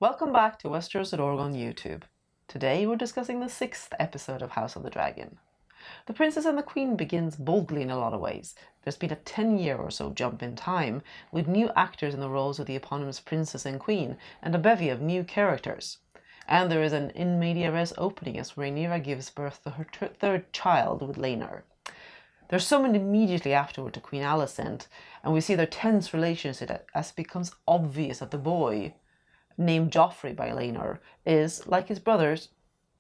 Welcome back to Westeros at Org on YouTube. Today we're discussing the 6th episode of House of the Dragon. The Princess and the Queen begins boldly in a lot of ways. There's been a 10-year or so jump in time, with new actors in the roles of the eponymous Princess and Queen, and a bevy of new characters. And there is an in media res opening as Rhaenyra gives birth to her third child with Laenor. They're summoned immediately afterward to Queen Alicent, and we see their tense relationship as it becomes obvious that the boy, named Joffrey by Laenor, is, like his brothers,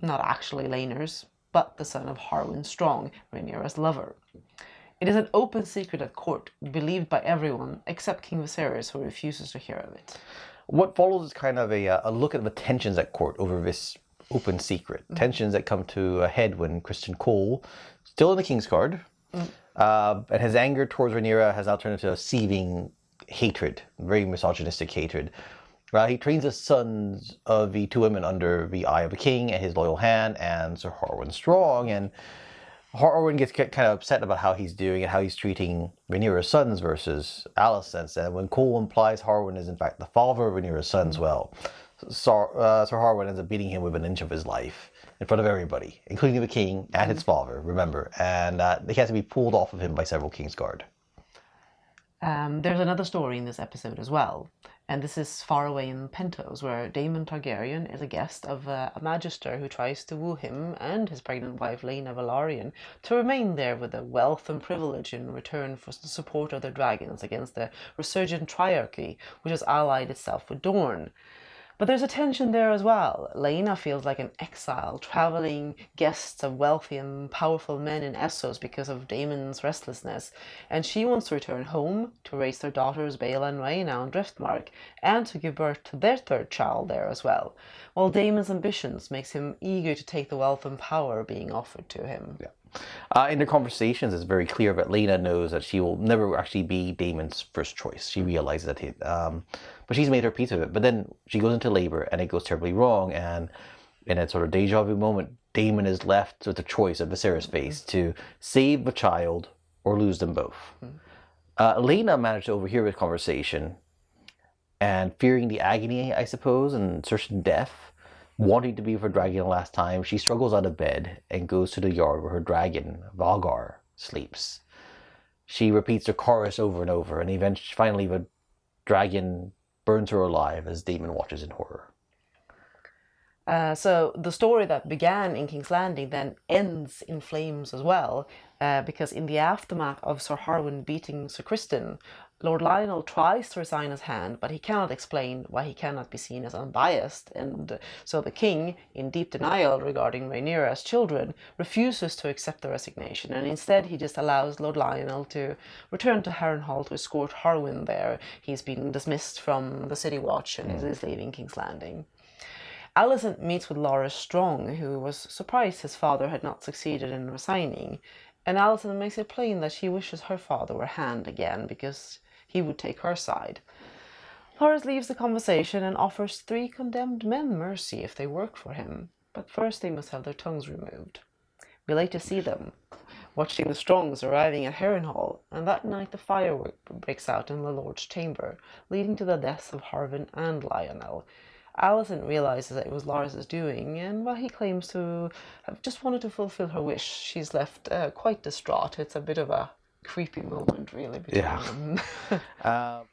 not actually Laenor's, but the son of Harwin Strong, Rhaenyra's lover. It is an open secret at court, believed by everyone except King Viserys, who refuses to hear of it. What follows is kind of a look at the tensions at court over this open secret. Tensions that come to a head when Criston Cole, still in the Kingsguard, and his anger towards Rhaenyra has now turned into a seething hatred, very misogynistic hatred. He trains the sons of the two women under the eye of the king and his loyal hand and Sir Harwin Strong, and Harwin gets kind of upset about how he's doing and how he's treating Rhaenyra's sons versus Alicent's, and when Cole implies Harwin is in fact the father of Rhaenyra's sons, well, Sir Harwin ends up beating him with an inch of his life in front of everybody, including the king and his father, remember, and he has to be pulled off of him by several Kingsguard. There's another story in this episode as well, and this is far away in Pentos, where Daemon Targaryen is a guest of a magister who tries to woo him and his pregnant wife Laena Velaryon to remain there with the wealth and privilege in return for the support of their dragons against the resurgent triarchy, which has allied itself with Dorne. But there's a tension there as well. Laena feels like an exile, traveling guest of wealthy and powerful men in Essos because of Daemon's restlessness, and she wants to return home to raise their daughters Baela and Rhaena on Driftmark, and to give birth to their third child there as well, while Daemon's ambitions makes him eager to take the wealth and power being offered to him. Yeah. In their conversations, it's very clear that Laena knows that she will never actually be Daemon's first choice. She realizes that, but she's made her peace with it. But then she goes into labor, and it goes terribly wrong. And in a sort of deja vu moment, Daemon is left with the choice of Viserys face to save the child or lose them both. Laena managed to overhear this conversation, and fearing the agony, I suppose, and certain death, wanting to be with her dragon the last time, she struggles out of bed and goes to the yard where her dragon, Valgar, sleeps. She repeats the chorus over and over, and eventually, finally, the dragon burns her alive as Daemon watches in horror. So the story that began in King's Landing then ends in flames as well, because in the aftermath of Sir Harwin beating Sir Criston, Lord Lionel tries to resign his hand, but he cannot explain why he cannot be seen as unbiased, and so the king, in deep denial regarding Rhaenyra's children, refuses to accept the resignation, and instead he just allows Lord Lionel to return to Harrenhal to escort Harwin there. He's been dismissed from the City Watch and is leaving King's Landing. Alicent meets with Loras Strong, who was surprised his father had not succeeded in resigning, and Alicent makes it plain that she wishes her father were hanged again because he would take her side. Loras leaves the conversation and offers 3 condemned men mercy if they work for him, but first they must have their tongues removed. We later see them watching the Strongs arriving at Harrenhal, and that night the firework breaks out in the Lord's chamber, leading to the deaths of Harwin and Lionel. Alicent realizes that it was Loras' doing, and while he claims to have just wanted to fulfill her wish, she's left quite distraught. It's a bit of a creepy moment, really, between them.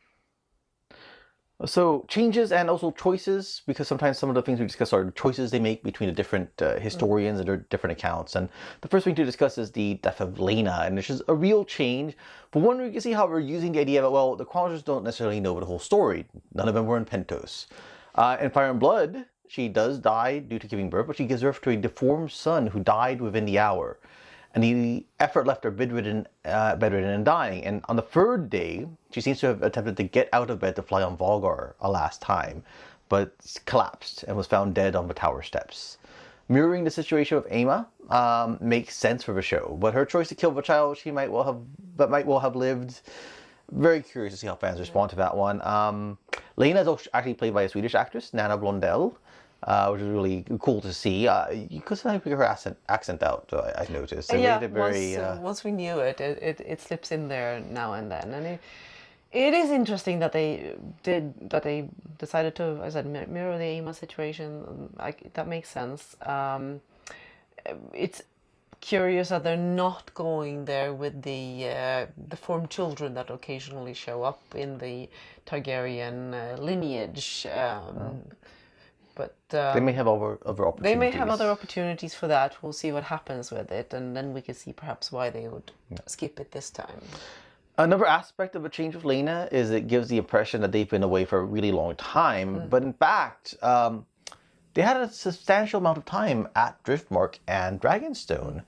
So changes and also choices, because sometimes some of the things we discuss are choices they make between the different historians and their different accounts. And the first thing to discuss is the death of Laena, and this is a real change. But one, we can see how we're using the idea that, well, the chroniclers don't necessarily know the whole story. None of them were in Pentos. In Fire and Blood, she does die due to giving birth, but she gives birth to a deformed son who died within the hour. And the effort left her bedridden and dying. And on the 3rd day, she seems to have attempted to get out of bed to fly on Valgar a last time, but collapsed and was found dead on the tower steps. Mirroring the situation with Aemma makes sense for the show, but her choice to kill the child she might well have lived. Very curious to see how fans respond to that one. Laena is actually played by a Swedish actress, Nana Blondell, which is really cool to see. You could sometimes figure her accent out, I noticed. Yeah, once we knew it, it slips in there now and then. And It is interesting that they decided to, as I said, mirror the Aemma situation. That makes sense. It's curious that they're not going there with the formed children that occasionally show up in the Targaryen lineage. But They may have other they may opportunities. have other opportunities for that. We'll see what happens with it, and then we can see perhaps why they would skip it this time. Another aspect of a change with Lena is it gives the impression that they've been away for a really long time. But in fact, they had a substantial amount of time at Driftmark and Dragonstone.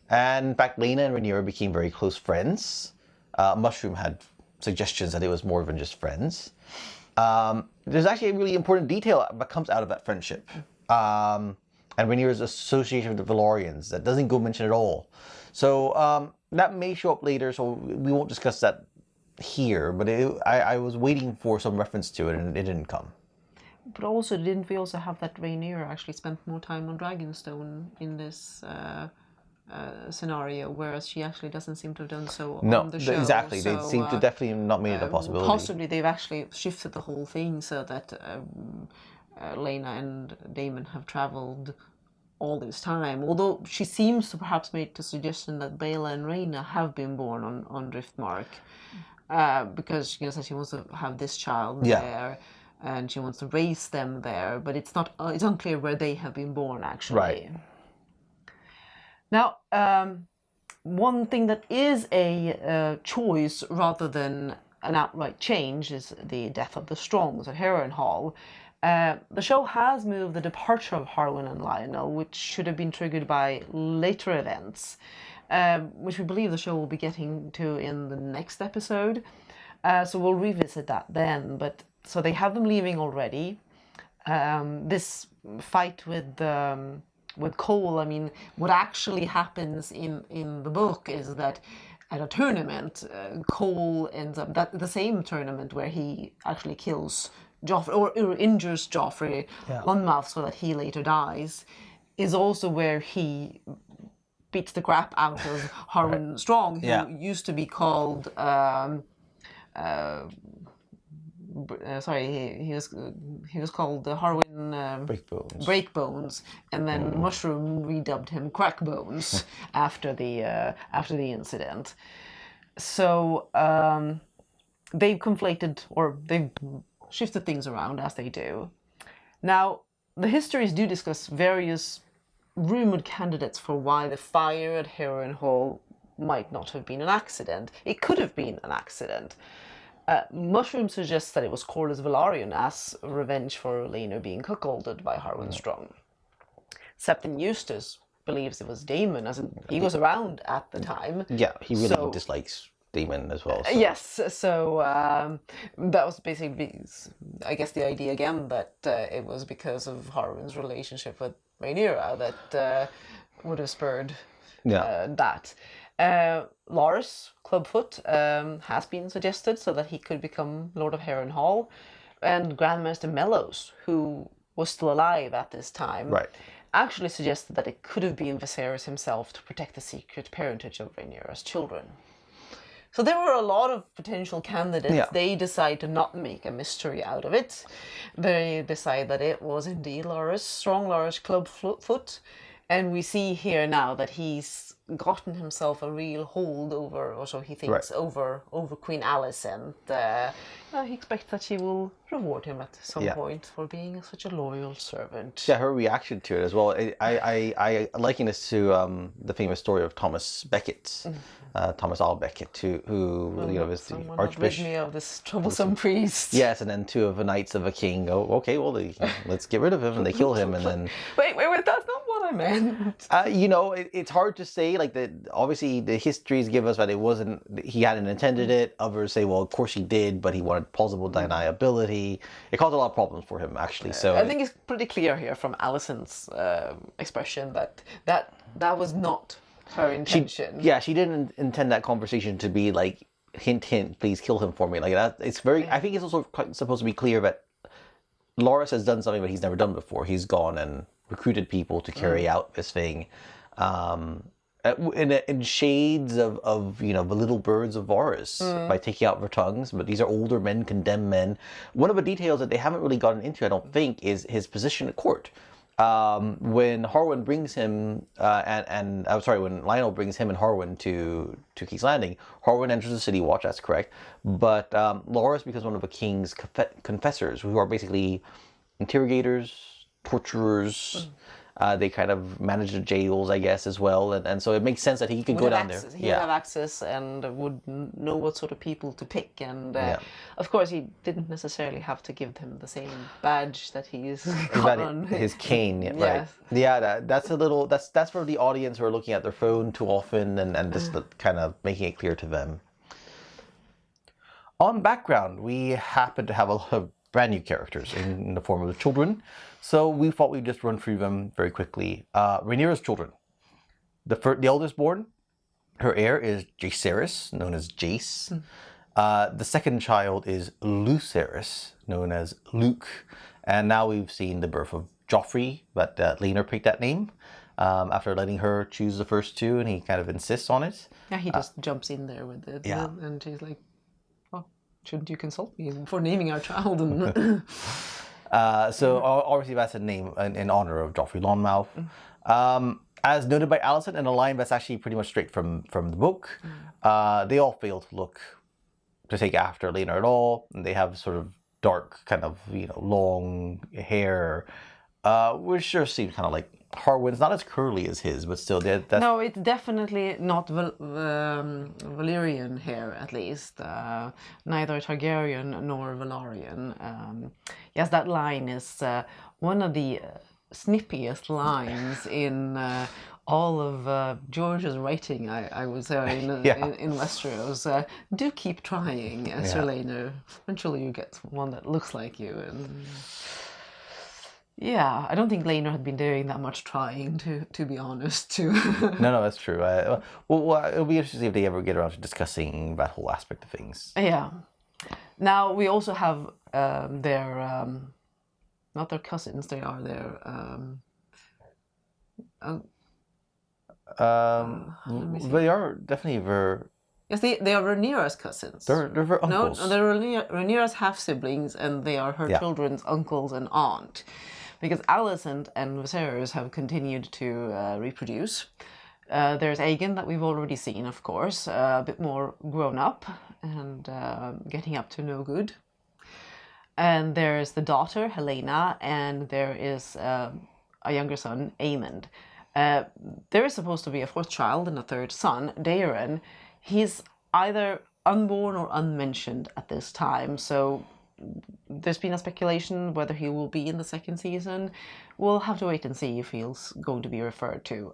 And in fact, Lena and Rhaenyra became very close friends. Mushroom had suggestions that it was more than just friends. There's actually a really important detail that comes out of that friendship. And Rhaenyra's association with the Velaryons that doesn't go mentioned at all. So that may show up later, so we won't discuss that here. But I was waiting for some reference to it, and it didn't come. But also, didn't we also have that Rhaenyra actually spent more time on Dragonstone in this scenario, whereas she actually doesn't seem to have done so on the show? Exactly. So, They seem to definitely not made it a possibility. Possibly they've actually shifted the whole thing so that Lena and Daemon have travelled all this time. Although she seems to perhaps make the suggestion that Baela and Rhaena have been born on Driftmark, because she says she wants to have this child there. And she wants to raise them there, but it's not. It's unclear where they have been born, actually. Right. Now, one thing that is a choice rather than an outright change is the death of the Strongs at Harrenhal. The show has moved the departure of Harwin and Lionel, which should have been triggered by later events, which we believe the show will be getting to in the next episode. So we'll revisit that then. But so they have them leaving already. This fight with Cole, I mean, what actually happens in the book is that at a tournament, Cole ends up, the same tournament where he actually kills Joffrey, or injures Joffrey Monmouth so that he later dies, is also where he beats the crap out of Harwin Strong, who used to be called... he was called Harwin Breakbones, and then Mushroom redubbed him Crackbones after the incident. So they've conflated, or they've shifted things around as they do. Now, the histories do discuss various rumored candidates for why the fire at Harrenhal might not have been an accident. It could have been an accident. Mushroom suggests that it was Corlys Velaryon as revenge for Lena being cuckolded by Harwin Strong. Septon Eustace believes it was Daemon, as he was around at the time. Yeah, he really dislikes Daemon as well. So. Yes, so that was basically, I guess, the idea again that it was because of Harwin's relationship with Rhaenyra that would have spurred that. Loras Clubfoot has been suggested so that he could become Lord of Harrenhal, and Grandmaster Mellows, who was still alive at this time, actually suggested that it could have been Viserys himself to protect the secret parentage of Rhaenyra's children. So there were a lot of potential candidates. Yeah. They decide to not make a mystery out of it. They decide that it was indeed Loras, strong Loras Clubfoot, and we see here now that he's gotten himself a real hold over, or so he thinks, over Queen Alicent. He expects that she will reward him at some point for being such a loyal servant. Yeah, her reaction to it as well. I liken this to the famous story of Thomas Becket, Thomas Al Becket, who was the Archbishop. Rid me of this troublesome priest. Yes, and then two of the knights of a king go, okay, well, let's get rid of him, and they kill him, and then... Wait, that's not what I meant. It's hard to say. Like, obviously, the histories give us that he hadn't intended it. Others say, well, of course he did, but he wanted plausible deniability. It caused a lot of problems for him, actually. So I think it's pretty clear here from Alicent's expression that was not her intention. She didn't intend that conversation to be like, hint, hint, please kill him for me. Like that. It's very. I think it's also supposed to be clear that Loras has done something that he's never done before. He's gone and recruited people to carry out this thing. in shades of the little birds of Varys by taking out their tongues, but these are older men, condemned men. One of the details that they haven't really gotten into, I don't think, is his position at court. When Harwin brings him, and I'm sorry, when Lionel brings him and Harwin to King's Landing, Harwin enters the city watch, that's correct, but Loras becomes one of the king's confessors, who are basically interrogators, torturers. They kind of manage the jails, I guess, as well, and so it makes sense that he could go down there. He would have access and would know what sort of people to pick, and of course he didn't necessarily have to give them the same badge that he's got on his cane, right? Yeah, that's a little that's for the audience who are looking at their phone too often and just kind of making it clear to them. On background, we happen to have a lot of brand new characters in the form of the children. So we thought we'd just run through them very quickly. Rhaenyra's children. The eldest born, her heir is Jaehaerys, known as Jace. The second child is Lucerys, known as Luke. And now we've seen the birth of Joffrey, but Laenor picked that name after letting her choose the first two, and he kind of insists on it. Yeah, he just jumps in there with it. Yeah. And she's like, oh, shouldn't you consult me for naming our child? And so obviously that's a name in honor of Joffrey Lonmouth. As noted by Alison, in a line that's actually pretty much straight from the book, they all fail to take after Laenor at all. And they have sort of dark, kind of long hair, which sure seems kind of like Harwin's. Not as curly as his, but still. No, it's definitely not Valyrian hair, at least. Neither Targaryen nor Velaryon. Yes, that line is one of the snippiest lines in all of George's writing, I would say, in Westeros. Do keep trying, Sir Laenor. Eventually you get one that looks like you. And yeah, I don't think Laenor had been doing that much trying, to be honest, too. No, that's true. Well, it'll be interesting to see if they ever get around to discussing that whole aspect of things. Yeah. Now, we also have their, not their cousins, they are their, they are definitely their... Yes, they are Rhaenyra's cousins. They're her uncles. No, they're Rhaenyra's half-siblings, and they are her children's uncles and aunt. Because Alicent and Viserys have continued to reproduce. There's Aegon that we've already seen, of course, a bit more grown up and getting up to no good. And there's the daughter, Helena, and there is a younger son, Aemond. There is supposed to be a fourth child and a third son, Daeron. He's either unborn or unmentioned at this time, so there's been a speculation whether he will be in the second season. We'll have to wait and see if he's going to be referred to.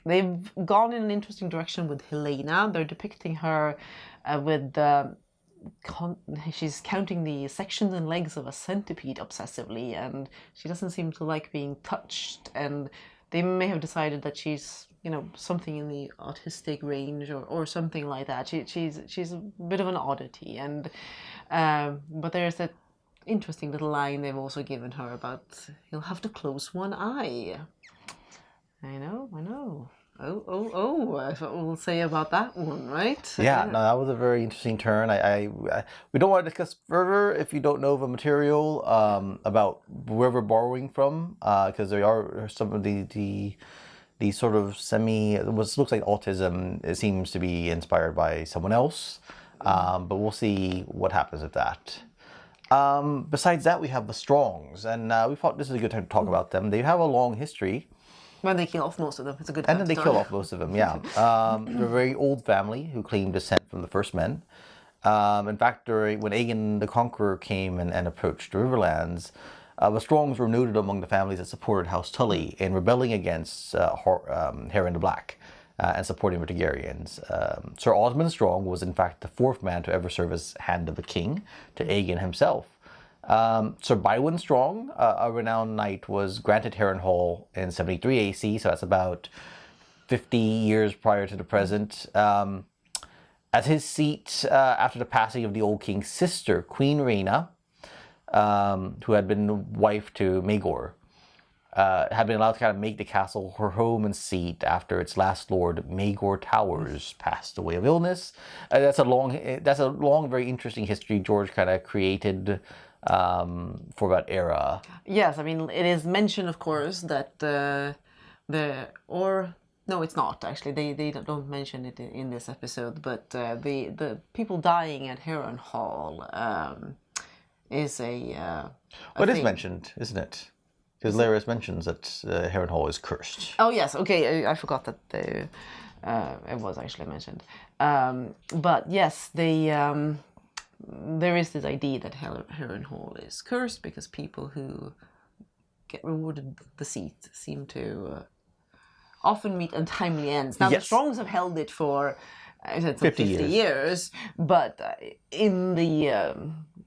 They've gone in an interesting direction with Helena. They're depicting her with she's counting the sections and legs of a centipede obsessively, and she doesn't seem to like being touched, and they may have decided that she's something in the autistic range or something like that. She's a bit of an oddity, and but there's that interesting little line they've also given her about he'll have to close one eye. I know. That's what we'll say about that one, right? Yeah, no, that was a very interesting turn. We don't want to discuss further if you don't know the material about where we're borrowing from, because there are some of the sort of what looks like autism. It seems to be inspired by someone else, but we'll see what happens with that. Besides that, we have the Strongs, and we thought this is a good time to talk about them. They have a long history. When they kill off most of them, it's a good time. And then they kill off most of them, yeah. They're a very old family who claim descent from the First Men. In fact, when Aegon the Conqueror came and approached the Riverlands, the Strongs were noted among the families that supported House Tully in rebelling against Harren the Black and supporting the Targaryens. Sir Osmond Strong was in fact the fourth man to ever serve as Hand of the King to Aegon himself. Sir Bywin Strong, a renowned knight, was granted Harrenhal in 73 AC, so that's about 50 years prior to the present, as his seat after the passing of the old king's sister, Queen Rhaena, who had been wife to Maegor. had been allowed to kind of make the castle her home and seat after its last lord, Maegor Towers, passed away of illness. That's a long, very interesting history George kind of created for that era. Yes, I mean, it is mentioned, of course, that no, it's not actually. They don't mention it in this episode, but the people dying at Harrenhal is a But it is thing. mentioned, isn't it? Because Larys mentions that Harrenhal is cursed. Oh yes, okay. I forgot that it was actually mentioned. But yes, there is this idea that Harrenhal is cursed because people who get rewarded the seat seem to often meet untimely ends. Now, the Yes. Strongs have held it for I said 50 50 years, but in the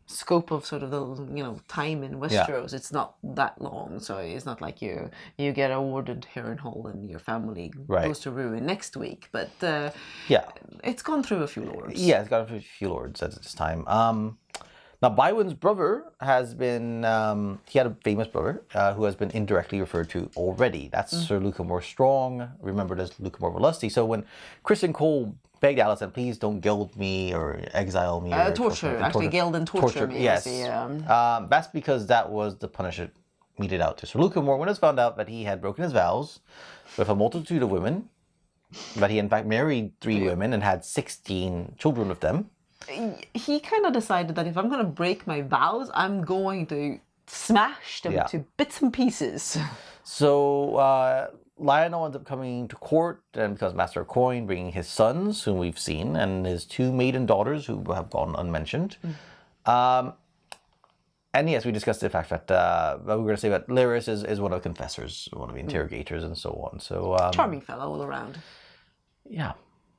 scope of sort of the time in Westeros, it's not that long. So it's not like you get awarded Harrenhal and your family goes to ruin next week. But it's gone through a few lords. Yeah, it's gone through a few lords at this time. Now, Bywin's brother has been, he had a famous brother who has been indirectly referred to already. That's Sir Lucamore Strong, remembered as Lucamore Lusty. So when Chris and Cole begged Alicent, please don't gild me or exile me. Or torture, actually, gild and torture me. Yes. That's because that was the punishment meted out to Sir Lucamore when it was found out that he had broken his vows with a multitude of women, that he in fact married 3 women and had 16 children with them. He kind of decided that if I'm going to break my vows, I'm going to smash them to bits and pieces. So Lionel ends up coming to court and becomes Master of Coin, bringing his sons, whom we've seen, and his 2 maiden daughters, who have gone unmentioned. And yes, we discussed the fact that we were going to say that Larys is one of the confessors, one of the interrogators, and so on. So charming fellow all around. Yeah,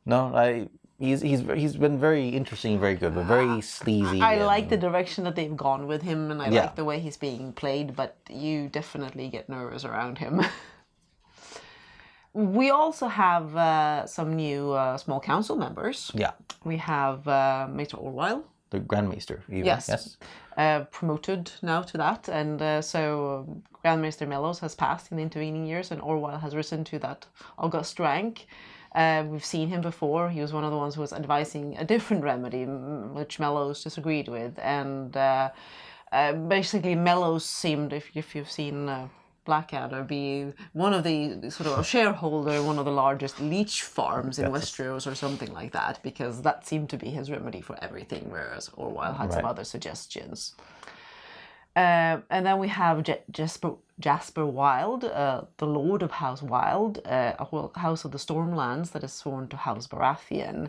no, he's been very interesting, very good, but very sleazy. I like the direction that they've gone with him, and I like the way he's being played. But you definitely get nervous around him. We also have some new small council members. Yeah, we have Maester Orwyle, the Grand Maester. Even. Yes. Promoted now to that, and so Grand Maester Mellows has passed in the intervening years, and Orwyle has risen to that august rank. We've seen him before. He was one of the ones who was advising a different remedy, which Mellows disagreed with. And basically, Mellows seemed, if you've seen Blackadder, be one of the sort of a shareholder in one of the largest leech farms in Westeros or something like that, because that seemed to be his remedy for everything, whereas Orwyle had some other suggestions. And then we have Jasper Wilde, the Lord of House Wilde, a House of the Stormlands that is sworn to House Baratheon.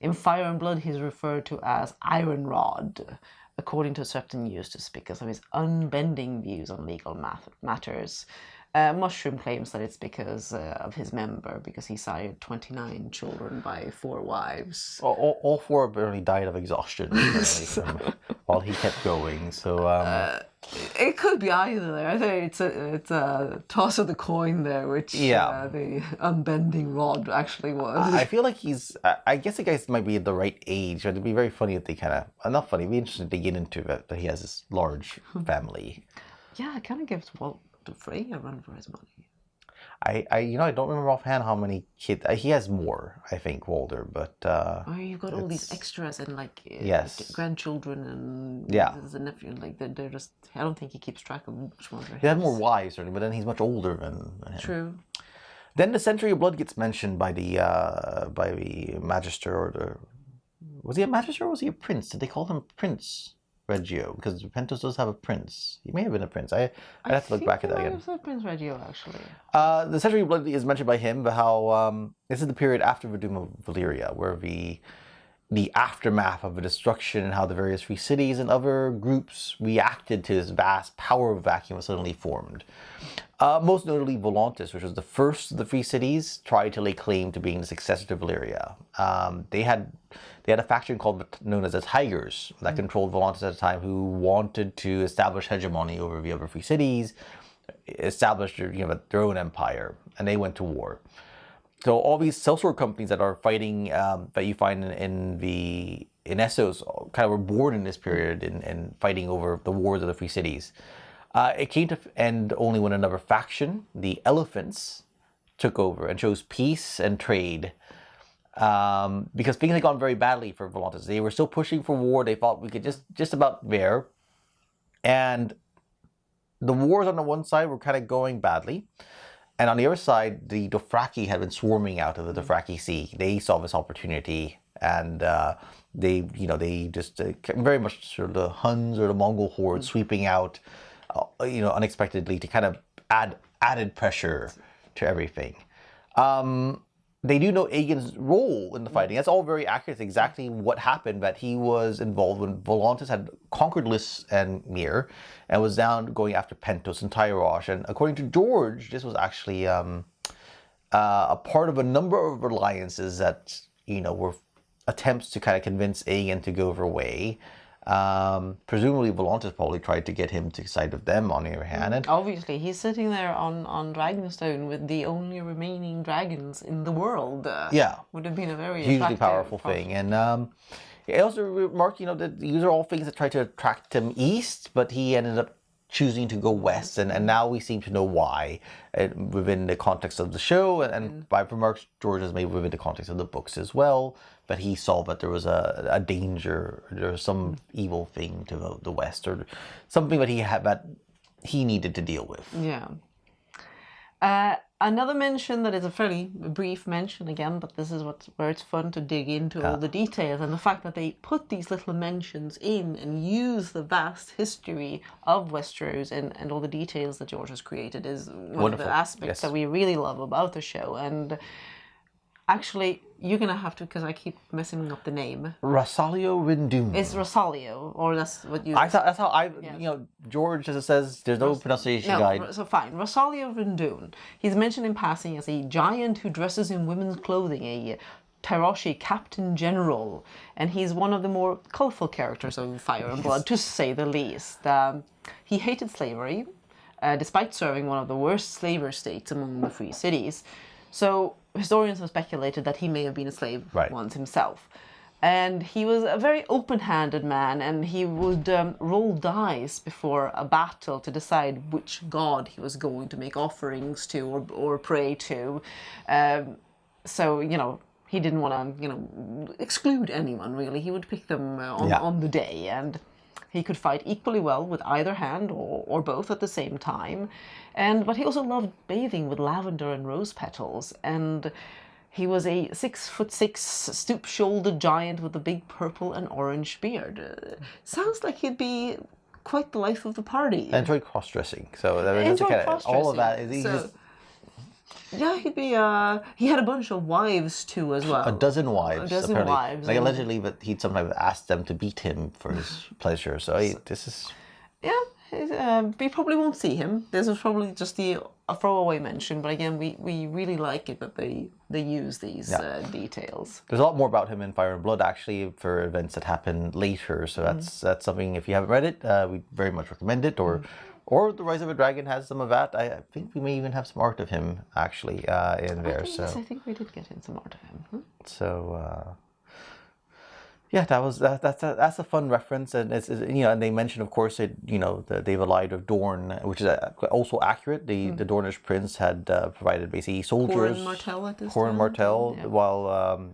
In Fire and Blood, he's referred to as Ironrod, according to Septon Eustace, because of his unbending views on legal matters. Mushroom claims that it's because of his member, because he sired 29 children by 4 wives. All 4 apparently died of exhaustion while he kept going. So it could be either. I think it's a toss of the coin there, which the unbending rod actually was. I feel like I guess the guys might be at the right age. It'd be very funny if they not funny. It'd be interesting to get into that he has this large family. Yeah, it kind of gives Walter Frey a run for his money. I don't remember offhand how many kids he has. More, I think, Walder, but you've got all these extras and grandchildren and the nephew. Like they're just. I don't think he keeps track of which ones are his. He had more wives, certainly, but then he's much older than him. True. Then the Century of Blood gets mentioned by the Magister, or was he a Magister or was he a Prince? Did they call him Prince Reggio? Because Pentos does have a prince. He may have been a prince. I'd have to look back at that again. Prince Reggio, actually. The Century of Blood is mentioned by him, but how this is the period after the Doom of Valyria, where the aftermath of the destruction and how the various free cities and other groups reacted to this vast power vacuum suddenly formed. Most notably, Volantis, which was the first of the free cities, tried to lay claim to being the successor to Valyria. They had a faction known as the Tigers that controlled Volantis at the time, who wanted to establish hegemony over the other free cities, establish their own empire, and they went to war. So all these sellsword companies that are fighting, that you find in Essos, kind of were born in this period and fighting over the wars of the free cities. It came to end only when another faction, the Elephants, took over and chose peace and trade. Because things had gone very badly for Volantis. They were still pushing for war. They thought we could just about there. And the wars on the one side were kind of going badly. And on the other side, the Dothraki had been swarming out of the Dothraki Sea. They saw this opportunity, and they just very much sort of the Huns or the Mongol horde sweeping out, unexpectedly to kind of added pressure to everything. They do know Aegon's role in the fighting. That's all very accurate. It's exactly what happened, that he was involved when Volantis had conquered Lys and Myr and was down going after Pentos and Tyrosh. And according to George, this was actually a part of a number of alliances that, were attempts to kind of convince Aegon to go their way. Presumably Volantis probably tried to get him to side of them on the other hand. And obviously, he's sitting there on Dragonstone with the only remaining dragons in the world. Would have been a very hugely powerful thing. And I also remarked, that these are all things that tried to attract him east, but he ended up choosing to go west, and now we seem to know why within the context of the show, and by remarks George has made within the context of the books as well, but he saw that there was a danger, there was some evil thing to the west, or something that he needed to deal with. Yeah. Another mention that is a fairly brief mention again, but this is where it's fun to dig into all the details, and the fact that they put these little mentions in and use the vast history of Westeros and all the details that George has created is one of the aspects that we really love about the show. And actually, you're going to have to, because I keep messing up the name. Rosalio Rindoon. It's Rosalio, or that's what you... That's how George, as it says, there's no pronunciation guide. So fine, Rosalio Rindoon. He's mentioned in passing as a giant who dresses in women's clothing, a Tyroshi Captain General, and he's one of the more colourful characters of Fire and Blood, to say the least. He hated slavery, despite serving one of the worst slaver states among the free cities. So historians have speculated that he may have been a slave once himself. And he was a very open-handed man, and he would roll dice before a battle to decide which god he was going to make offerings to or pray to. So, he didn't want to, exclude anyone, really. He would pick them on the day, and he could fight equally well with either hand or both at the same time. But he also loved bathing with lavender and rose petals. And he was a 6'6", stoop-shouldered giant with a big purple and orange beard. Sounds like he'd be quite the life of the party. I enjoyed cross-dressing. So that was all of that. Yeah, he'd be. He had a bunch of wives too, as well. A dozen wives. Wives. Like allegedly, that he'd sometimes ask them to beat him for his pleasure. So this is. Yeah, we probably won't see him. This is probably just a throwaway mention, but again, we really like it that they use these details. There's a lot more about him in Fire and Blood, actually, for events that happen later. So that's something. If you haven't read it, we very much recommend it. Or The Rise of a Dragon has some of that. I think we may even have some art of him, actually, in there. Yes, I think we did get in some art of him. So, that's a fun reference, and it's and they mention, of course, they've allied of Dorne, which is also accurate. The Dornish prince had provided basically soldiers, Corin Martell, while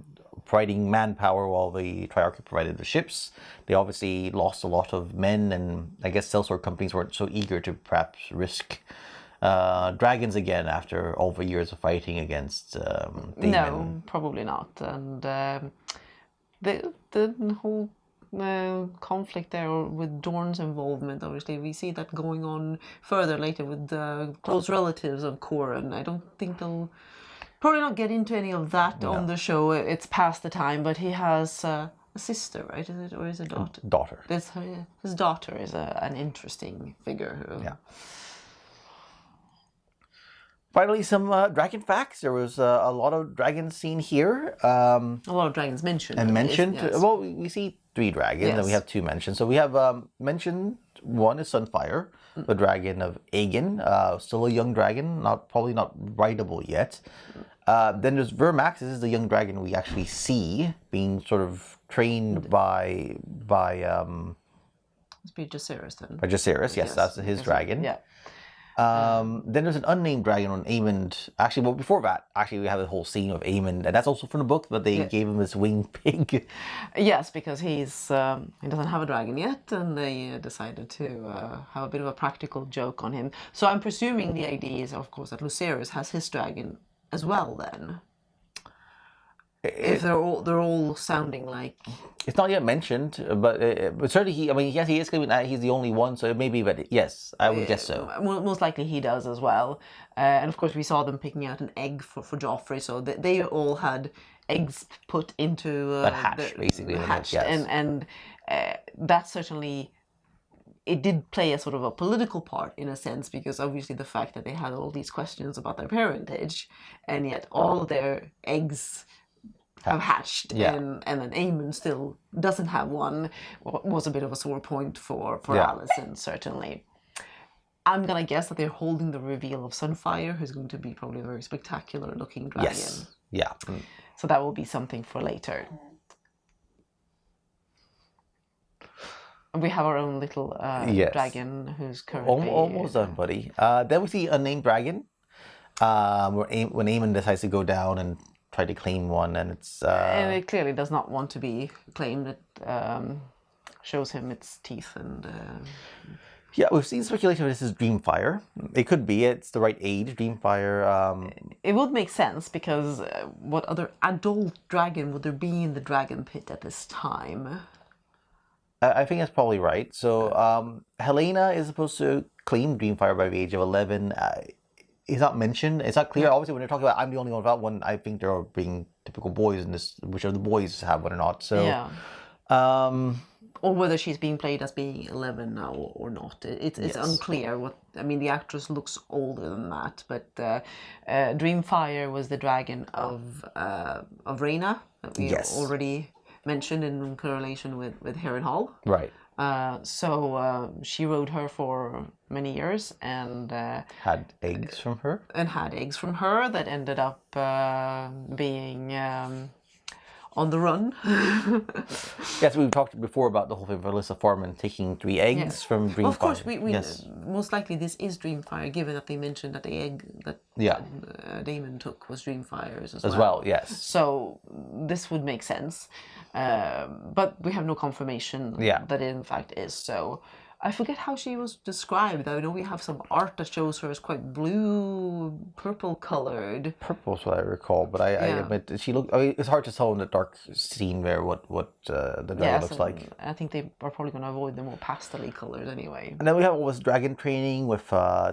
providing manpower, while the Triarchy provided the ships. They obviously lost a lot of men, and I guess sellsword companies weren't so eager to perhaps risk dragons again after all the years of fighting against Daemon. No, probably not. And the whole conflict there with Dorne's involvement, obviously, we see that going on further later with close relatives of Corin. I don't think they'll probably not get into any of that on the show. It's past the time, but he has a sister, right? Is it, or is it a daughter? Daughter. His daughter is an interesting figure. Yeah. Finally, some dragon facts. There was a lot of dragons seen here. A lot of dragons mentioned. Yes. Well, we see 3 dragons, and we have 2 mentioned. So we have mentioned one is Sunfire, the dragon of Aegon, still a young dragon, probably not rideable yet. Then there's Vermax. This is the young dragon we actually see being sort of trained by Must be Jacaerys then. By Jacaerys, yes, that's his dragon. Yeah. Then there's an unnamed dragon on Aemond. Actually, well, before that, actually, we have a whole scene of Aemond, and that's also from the book, but they gave him this winged pig. Yes, because he doesn't have a dragon yet, and they decided to have a bit of a practical joke on him. So I'm presuming the idea is, of course, that Lucerys has his dragon as well. Then, if they're all sounding like. It's not yet mentioned, but certainly he is claiming that he's the only one, so it may be, but yes, I would guess so. Most likely he does as well. And of course we saw them picking out an egg for Joffrey, so they all had eggs put into that hatch, basically. Hatched, yes. and that certainly, it did play a sort of a political part in a sense, because obviously the fact that they had all these questions about their parentage, and yet all of their eggs have hatched, and then Aemon still doesn't have one, was a bit of a sore point for Alicent, certainly. I'm gonna guess that they're holding the reveal of Sunfire, who's going to be probably a very spectacular looking dragon. Yes. Yeah. So that will be something for later. We have our own little dragon who's currently almost done, buddy. Then we see a named dragon. When Aemon decides to go down and try to claim one, and it's and it clearly does not want to be claimed. It shows him its teeth and yeah, we've seen speculation of this is Dreamfire. It could be. It's the right age. Dreamfire. It would make sense, because what other adult dragon would there be in the dragon pit at this time? I think that's probably right. So Helena is supposed to claim Dreamfire by the age of 11. It's not mentioned. It's not clear. Obviously, when they're talking about I'm the only one without one, I think they're being typical boys in this, which are the boys have one or not. So, or whether she's being played as being 11 now or not. It's unclear. The actress looks older than that, but Dreamfire was the dragon of Rhaena that we already mentioned in correlation with Harrenhal. Right. So she rode her for many years and had eggs from her. And had eggs from her that ended up being on the run. Yes, we've talked before about the whole thing of Alyssa Foreman taking 3 eggs from Dreamfire. Well, of course, we most likely this is Dreamfire, given that they mentioned that the egg that Daemon took was Dreamfire's as well. Yes. So this would make sense, but we have no confirmation that it in fact is so. I forget how she was described. I know we have some art that shows her as quite blue, purple colored. Purple's what I recall, but I admit she looked. It's hard to tell in the dark scene there what the dragon looks like. I think they are probably going to avoid the more pastel-y colors anyway. And then we have all this dragon training with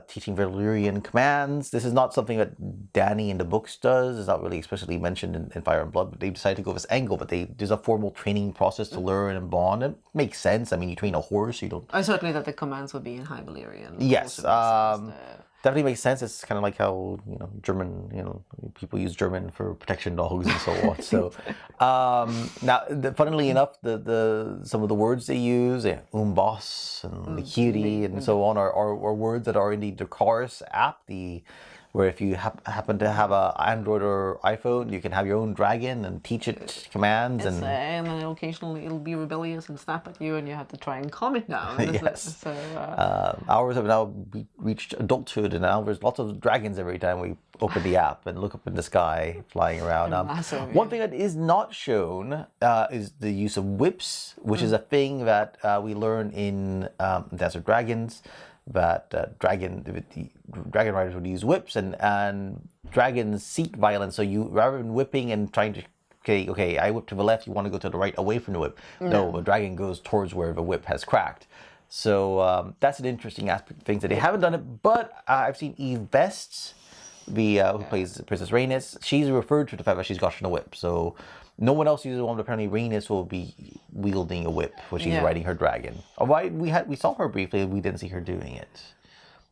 teaching Valyrian commands. This is not something that Dany in the books does. It's not really especially mentioned in Fire and Blood, but they decided to go this angle. But there's a formal training process to learn and bond. It makes sense. I mean, you train a horse, you don't. Certainly that the commands would be in High Valyrian. Yes, definitely makes sense. It's kind of like how German, people use German for protection dogs and so on. So now, funnily enough, the some of the words they use, boss and the cutie and so on, are words that are in the Dracarys app. Where if you happen to have a Android or iPhone, you can have your own dragon and teach it commands. And then occasionally it'll be rebellious and snap at you, and you have to try and calm it down. Yes. Ours have now reached adulthood, and now there's lots of dragons every time we open the app and look up in the sky flying around. One thing that is not shown is the use of whips, which is a thing that we learn in Dance of Dragons. That dragon riders would use whips, and dragons seek violence. So you, rather than whipping and trying to, okay, I whip to the left, you want to go to the right away from the whip. No, a dragon goes towards where the whip has cracked. So that's an interesting aspect of things that they haven't done it. But I've seen Eve Best, who plays Princess Rhaenys. She's referred to the fact that she's gotten a whip. So no one else uses one, but apparently Rhaenys will be wielding a whip when she's riding her dragon. We saw her briefly, we didn't see her doing it.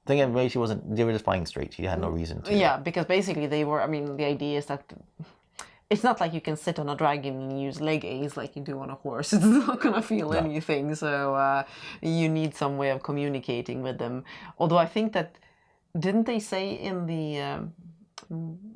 I think maybe they were just flying straight. She had no reason to. Yeah, because basically the idea is that it's not like you can sit on a dragon and use leg aids like you do on a horse. It's not going to feel anything. So you need some way of communicating with them. Although I think that, didn't they say in the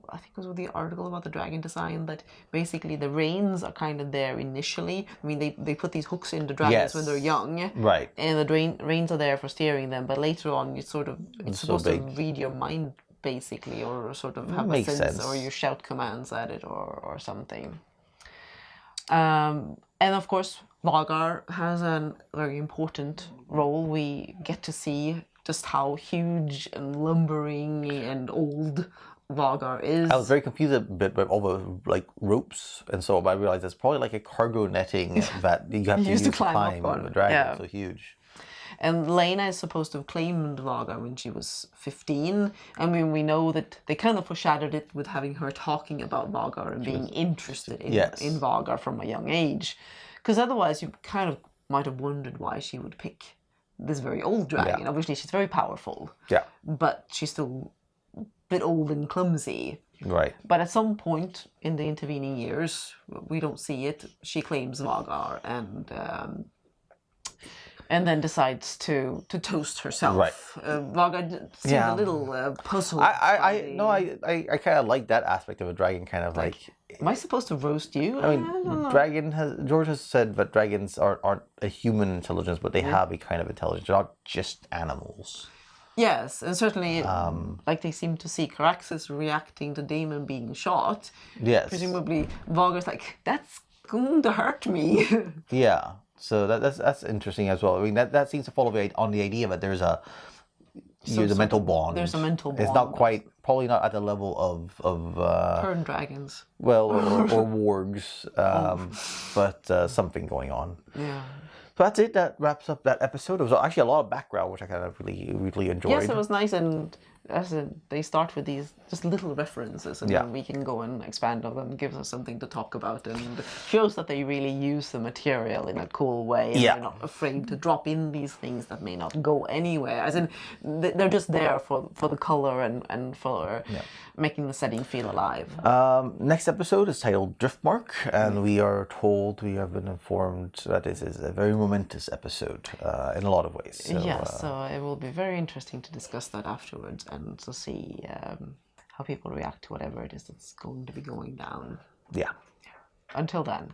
I think it was the article about the dragon design that basically the reins are kind of there initially. I mean, they put these hooks into dragons when they're young, Right. and the reins are there for steering them. But later on, it's So supposed to big. read your mind basically, or sort of have a Makes sense, sense. or you shout commands at it, or something. And of course, Vagar has a very important role. We get to see just how huge and lumbering and old Vagar is. I was very confused a bit by all the like ropes, and so I realized it's probably like a cargo netting that you have to use to climb up on. the dragon. Yeah. So huge. And Lena is supposed to have claimed Vagar when she was 15. I mean, we know that they kind of foreshadowed it with having her talking about Vagar and being interested in Vagar from a young age. Because otherwise, you kind of might have wondered why she would pick this very old dragon. Yeah. Obviously, she's very powerful. Yeah. But she's still a bit old and clumsy. Right. But at some point in the intervening years, we don't see it, she claims Vagar and then decides to toast herself. Right. Vagar seemed a little puzzled. I kind of like that aspect of a dragon, kind of like. Am I supposed to roast you? I mean, George has said that dragons aren't a human intelligence, but they have a kind of intelligence. They're not just animals. Yes, and certainly, like they seem to see Caraxes reacting to Daemon being shot. Yes. Presumably, Vagar's like, that's going to hurt me. Yeah. So that's interesting as well. I mean, that seems to follow on the idea that there's the mental bond. There's a mental bond. It's not probably not at the level of Turn dragons. Well, or wargs, but something going on. Yeah. So that's it. That wraps up that episode. It was actually a lot of background, which I kind of really enjoyed. Yes, it was nice, and they start with these just little references, and then we can go and expand on them. Gives us something to talk about, and shows that they really use the material in a cool way, and they're not afraid to drop in these things that may not go anywhere. As in, they're just there for the color and for making the setting feel alive. Next episode is titled Driftmark, and we have been informed that this is a very momentous episode in a lot of ways. So, so it will be very interesting to discuss that afterwards and to see how people react to whatever it is that's going to be going down. Yeah. Until then.